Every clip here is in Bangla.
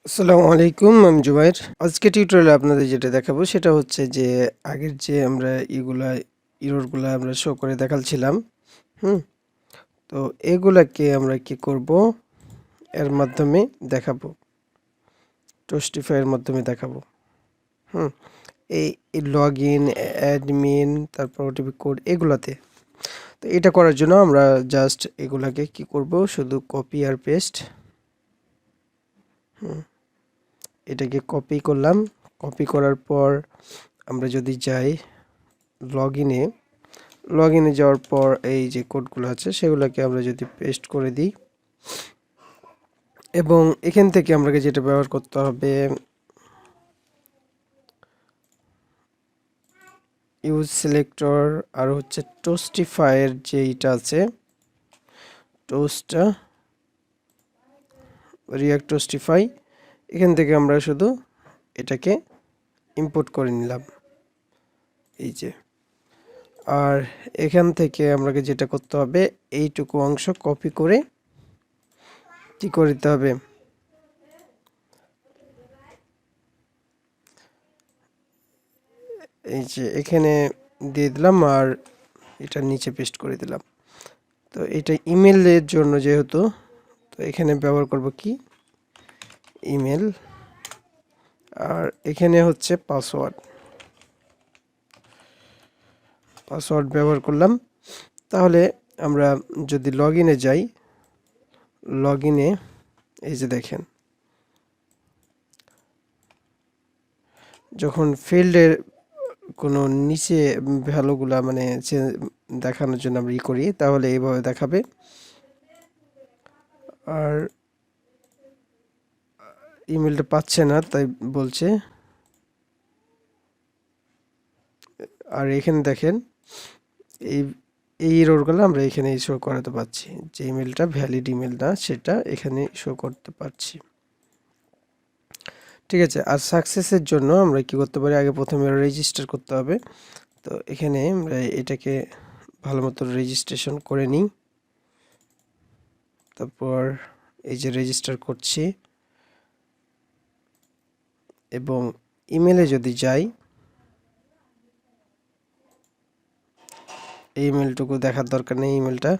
আসসালামু আলাইকুম, আমি জুবাইর। আজকে টিউটোরিয়ালে আপনাদের যেটা দেখাবো সেটা হচ্ছে যে আগের যে আমরা ইররগুলা আমরা শো করে দেখাচ্ছিলাম। তো এগুলাকে আমরা কি করব, এর মাধ্যমে দেখাবো, টোস্টিফাইয়ের মাধ্যমে দেখাবো। হুম এই লগ ইন, অ্যাডমিন, তারপর ওটিপি কোড এগুলাতে। তো এটা করার জন্য আমরা জাস্ট এগুলাকে কি করব, শুধু কপি আর পেস্ট। এটাকে কপি করলাম। কপি করার পর আমরা যদি যাই লগ ইনে যাওয়ার পর এই যে কোডগুলো আছে সেগুলোকে আমরা যদি পেস্ট করে দিই, এবং এখান থেকে আমাকে যেটা ব্যবহার করতে হবে, ইউজ সিলেক্টর, আর হচ্ছে টোস্টিফাইয়ের যেইটা আছে, রিয়াক্ট টোস্টিফাই, এখান থেকে আমরা শুধু এটাকে ইম্পোর্ট করে নিলাম, এই যে। আর এখান থেকে আমাকে যেটা করতে হবে, এইটুকু অংশ কপি করে কি করতে হবে, এই যে এখানে দিয়ে দিলাম, আর এটা নিচে পেস্ট করে দিলাম। তো এটা ইমেলের জন্য যেহেতু, তো এখানে ব্যবহার করব কি, ইমেল, আর এখানে হচ্ছে পাসওয়ার্ড ব্যবহার করলাম। তাহলে আমরা যদি লগ ইনে যাই, লগ ইনে এই যে দেখেন, যখন ফিল্ডের কোনো নিচে ভ্যালুগুলা মানে দেখানোর জন্য আমরা করি, তাহলে এইভাবে দেখাবে। আর ইমেলটা পাচ্ছে না তাই বলছে। আর এখানে দেখেন এই এই এররগুলো আমরা এখানে শো করাতে পারছি, যে ইমেলটা ভ্যালিড ইমেল না সেটা এখানে শো করতে পারছি। ঠিক আছে। আর সাকসেসের জন্য আমরা কি করতে পারি, আগে প্রথমে রেজিস্টার করতে হবে। তো এখানে আমরা এটাকে ভালো মতো রেজিস্ট্রেশন করে নিই। তারপর এই যে রেজিস্টার করছি, এবং ইমেলে যদি যাই, এই ইমেলটুকু দেখার দরকার নেই, ইমেলটা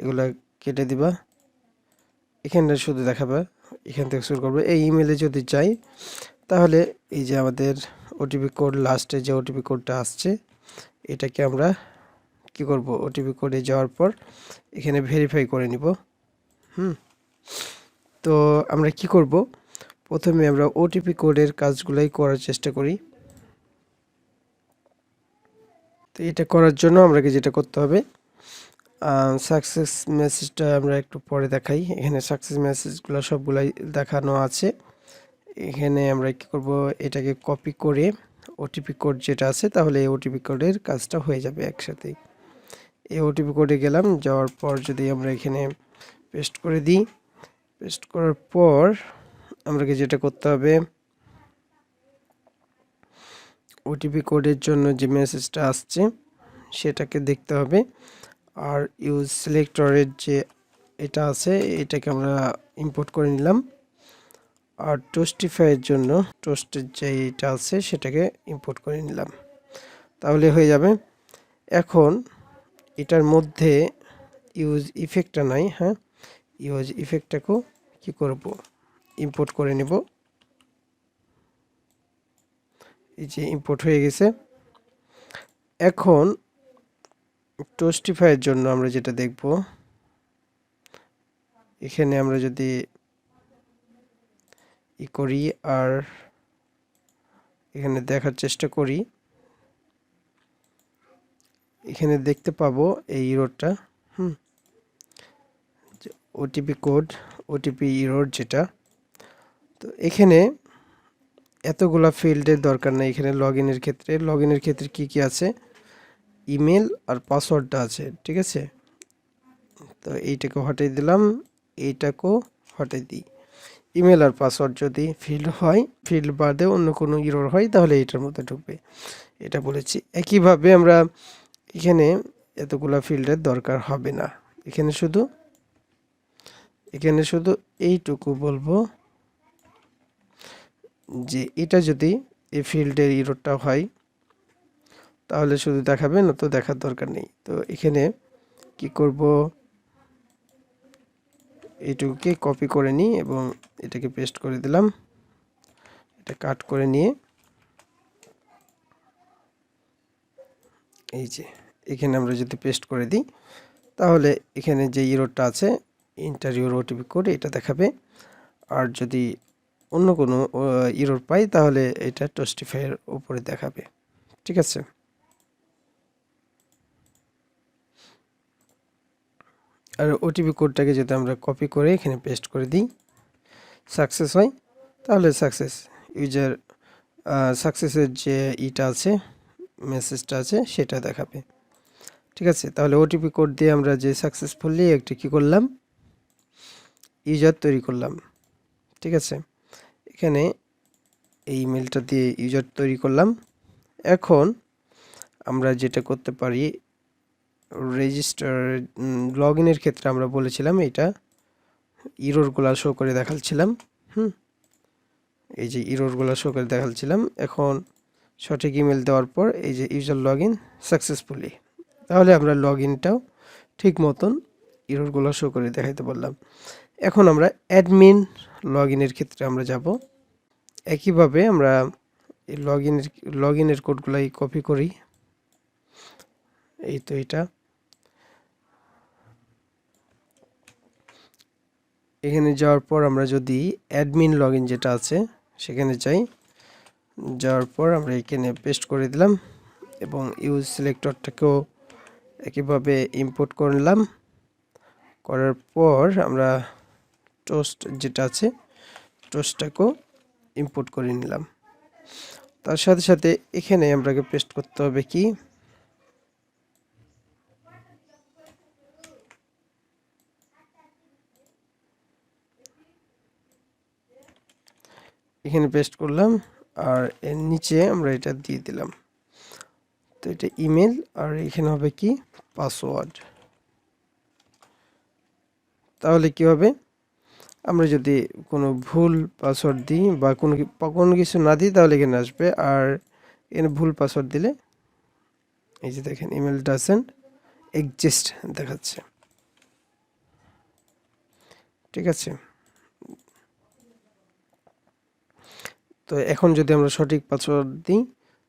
এগুলা কেটে দিবা, এখানটা শুধু দেখাবে, এখান থেকে শুরু করবে। এই ইমেলে যদি যাই, তাহলে এই যে আমাদের ওটিপি কোড, লাস্টে যে ওটিপি কোডটা আসছে, এটাকে আমরা কি করব, ওটিপি কোডে যাওয়ার পর এখানে ভেরিফাই করে নিব। তো আমরা কি করব, প্রথমে আমরা ওটিপি কোডের কাজগুলাই করার চেষ্টা করি। তো এটা করার জন্য আমাকে যেটা করতে হবে, সাকসেস মেসেজটা আমরা একটু পরে দেখাই। এখানে সাকসেস মেসেজগুলো সবগুলাই দেখানো আছে। এখানে আমরা কি করব, এটাকে কপি করে ওটিপি কোড যেটা আছে, তাহলে এই ওটিপি কোডের কাজটা হয়ে যাবে একসাথেই। এই ওটিপি কোডে গেলাম, যাওয়ার পর যদি আমরা এখানে পেস্ট করে দিই, পেস্ট করার পর আমাকে যেটা করতে হবে, ওটিপি কোডের জন্য যে মেসেজটা আসছে সেটাকে দেখতে হবে। আর ইউজ সিলেক্টরের যে এটা আছে, এটাকে আমরা ইম্পোর্ট করে নিলাম। আর টোস্টিফাইয়ের জন্য টোস্টের যে এটা আছে সেটাকে ইম্পোর্ট করে নিলাম, তাহলে হয়ে যাবে। এখন এটার মধ্যে ইউজ ইফেক্টটা নাই, ইউজ ইফেক্টটাকেও কি করব, ইম্পোর্ট করে নেব। এই যে ইম্পোর্ট হয়ে গেছে। এখন টোস্টিফাইয়ের জন্য আমরা যেটা দেখব, এখানে আমরা যদি করি আর এখানে দেখার চেষ্টা করি, এখানে দেখতে পাবো এই ইররটা, ওটিপি কোড, ওটিপি ইরর যেটা। তো এখানে এতগুলা ফিল্ডের দরকার নেই। এখানে লগ ইনের ক্ষেত্রে কি কি আছে, ইমেল আর পাসওয়ার্ডটা আছে, ঠিক আছে। তো এইটাকে হটাই দিলাম, এইটাকেও হটাই দিই। ইমেল আর পাসওয়ার্ড যদি ফিল্ড বাদে অন্য কোনো ইরর হয়, তাহলে এইটার মধ্যে ঢুকবে, এটা বলেছি। একইভাবে আমরা এখানে এতগুলা ফিল্ডের দরকার হবে না, এখানে শুধু এইটুকু বলবো, যে এটা যদি এই ফিল্ডের ইরোরটা হয় তাহলে শুধু দেখাবে, না তো দেখার দরকার নেই। তো এখানে কি করব, এইটুকুকে কপি করে নিই এবং এটাকে পেস্ট করে দিলাম। এটা কাট করে নিয়ে এই যে এখানে আমরা যদি পেস্ট করে দিই তাহলে এখানে যে ইরোরটা আছে ইন্টার ইউর ওটিপি কোড এটা দেখাবে। আর যদি অন্য কোনো ইরোর পাই তাহলে এটা টোস্টিফাইয়ের উপরে দেখাবে। ঠিক আছে, আর ওটিপি কোডটাকে যদি আমরা কপি করে এখানে পেস্ট করে দিই, সাকসেস হয়, তাহলে সাকসেস ইউজার সাকসেসের যে ইটা আছে, মেসেজটা আছে সেটা দেখাবে। ঠিক আছে, তাহলে ওটিপি কোড দিয়ে আমরা যে সাকসেসফুলি একটি কী করলাম, ইউজার তৈরি করলাম। ঠিক আছে, এখানে এই ইমেলটা দিয়ে ইউজার তৈরি করলাম। এখন আমরা যেটা করতে পারি, রেজিস্টার লগ ইনের ক্ষেত্রে আমরা বলেছিলাম এটা ইরোরগুলো শো করে দেখাচ্ছিলাম। এই যে ইরোরগুলো শো করে দেখাচ্ছিলাম। এখন সঠিক ইমেল দেওয়ার পর এই যে ইউজার লগ ইন সাকসেসফুলি, তাহলে আমরা লগ ইনটাও ঠিক মতন ইরোরগুলো শো করে দেখাইতে পারলাম। এখন আমরা অ্যাডমিন লগ ইনের ক্ষেত্রে আমরা যাব। একইভাবে আমরা এই লগ ইনের কোডগুলাই কপি করি। এই তো এটা এখানে যাওয়ার পর আমরা যদি অ্যাডমিন লগ ইন যেটা আছে সেখানে যাই, যাওয়ার পর আমরা এখানে পেস্ট করে দিলাম এবং ইউজ সিলেক্টরটাকেও একইভাবে ইম্পোর্ট করলাম। করার পর আমরা টোস্ট যেটা আছে টোস্টটাকেও ইম্পোর্ট করে নিলাম। তার সাথে সাথে এখানে আমরাকে পেস্ট করতে হবে কি, এখানে পেস্ট করলাম আর এর নিচে আমরা এটা দিয়ে দিলাম। তো এটা ইমেল আর এখানে হবে কি পাসওয়ার্ড। তাহলে কি হবে, আমরা যদি কোনো ভুল পাসওয়ার্ড দিই বা কোনো কিছু না দিই তাহলে এখানে আসবে, আর এখানে ভুল পাসওয়ার্ড দিলে এই যে দেখেন ইমেল ডাজন্ট এক্সিস্ট দেখাচ্ছে। ঠিক আছে, তো এখন যদি আমরা সঠিক পাসওয়ার্ড দিই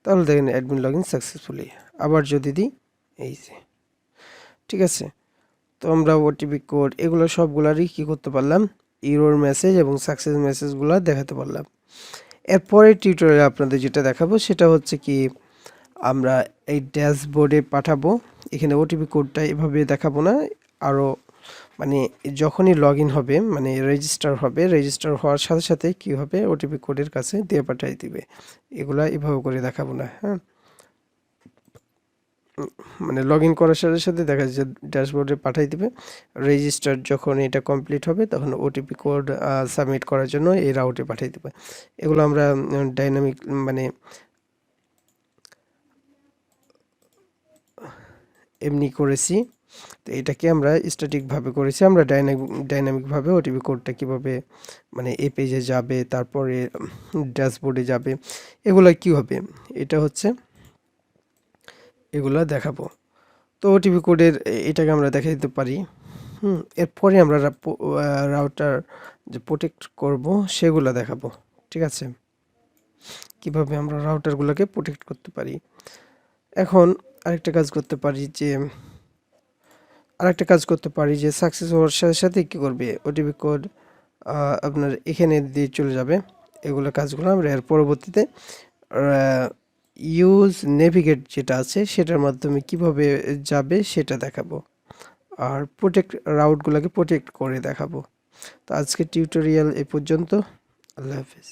তাহলে দেখেন অ্যাডমিন লগ ইন সাকসেসফুলি। আবার যদি দিই এই যে, ঠিক আছে, তো আমরা ওটিপি কোড এগুলো সবগুলারই কী করতে পারলাম, ইরোর মেসেজ এবং সাকসেস মেসেজগুলো দেখাতে পারলাম। এরপরে টিউটোরিয়ালে আপনাদের যেটা দেখাবো সেটা হচ্ছে কি, আমরা এই ড্যাশবোর্ডে পাঠাবো। এখানে ওটিপি কোডটা এভাবে দেখাবো না, আরও মানে যখনই লগ ইন হবে মানে রেজিস্টার হবে, রেজিস্টার হওয়ার সাথে সাথে কী হবে ওটিপি কোডের কাছে দিয়ে পাঠিয়ে দিবে। এগুলা এভাবে করে দেখাবো না। হ্যাঁ, মানে লগ ইন করার সাথে সাথে দেখা যাচ্ছে ড্যাশবোর্ডে পাঠিয়ে দিবে। রেজিস্টার যখন এটা কমপ্লিট হবে তখন ওটিপি কোড সাবমিট করার জন্য এই রাউটে পাঠিয়ে দেবে। এগুলো আমরা ডাইনামিক মানে এমনি করেছি। তো এটাকে আমরা স্ট্যাটিকভাবে করেছি, আমরা ডাইনামিকভাবে ওটিপি কোডটা কীভাবে মানে এই পেজে যাবে, তারপরে ড্যাশবোর্ডে যাবে, এগুলো কী হবে এটা হচ্ছে এগুলো দেখাবো। তো ওটিপি কোডের এটাকে আমরা দেখাই দিতে পারি। এরপরে আমরা রাউটার যে প্রোটেক্ট করব সেগুলো দেখাবো। ঠিক আছে, কিভাবে আমরা রাউটারগুলোকে প্রোটেক্ট করতে পারি। এখন আরেকটা কাজ করতে পারি যে সাকসেস হওয়ার সাথে সাথে কী করবে ওটিপি কোড আপনার এখানে দিয়ে চলে যাবে। এগুলো কাজগুলো আমরা এর পরবর্তীতে ইউজ নেভিগেট যেটা আছে সেটার মাধ্যমে কিভাবে যাবে সেটা দেখাবো, আর প্রোটেক্ট রাউটগুলোকে প্রোটেক্ট করে দেখাবো। তো আজকে টিউটোরিয়াল এই পর্যন্ত। আল্লাহ হাফেজ।